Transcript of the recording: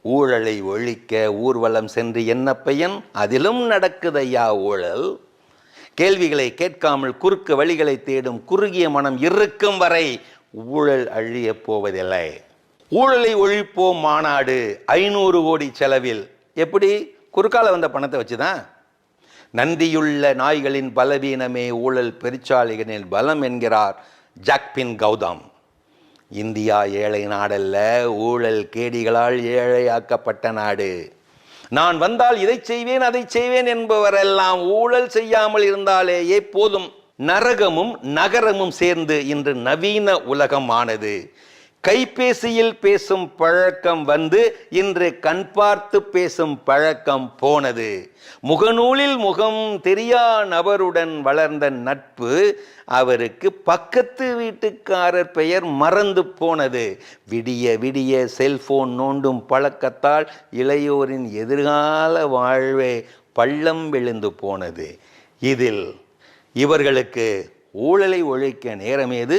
ஊழலை ஒழிக்க ஊர்வலம் சென்று என்ன பயன்? அதிலும் நடக்குதையா ஊழல். கேள்விகளை கேட்காமல் குறுக்கு வழிகளை தேடும் குறுகிய மனம் இருக்கும் வரை ஊழல் அழிய போவதில்லை. ஊழலை ஒழிப்போம் மாநாடு 500 கோடி செலவில். எப்படி? குறுக்கால வந்த பணத்தை வச்சுதான். நந்தியுள்ள நாய்களின் பலவீனமே ஊழல் பெருச்சாளிகளின் பலம் என்கிறார் ஜாக்பின் கௌதம். இந்தியா ஏழை நாடல்ல, ஊழல் கேடிகளால் ஏழையாக்கப்பட்ட நாடு. நான் வந்தால் இதை செய்வேன் அதை செய்வேன் என்பவரெல்லாம் ஊழல் செய்யாமல் இருந்தாலேயே போதும். நரகமும் நகரமும் சேர்ந்து இன்று நவீன உலகம் ஆனது. கைபேசியில் பேசும் பழக்கம் வந்து இன்று கண் பார்த்து பேசும் பழக்கம் போனது. முகநூலில் முகம் தெரியா நபருடன் வளர்ந்த நட்பு அவருக்கு பக்கத்து வீட்டுக்காரர் பெயர் மறந்து போனது. விடிய விடிய செல்போன் நோண்டும் பழக்கத்தால் இளையோரின் எதிர்கால வாழ்வே பள்ளம் விழுந்து போனது. இதில் இவர்களுக்கு ஊழலை ஒழிக்க நேரமேது?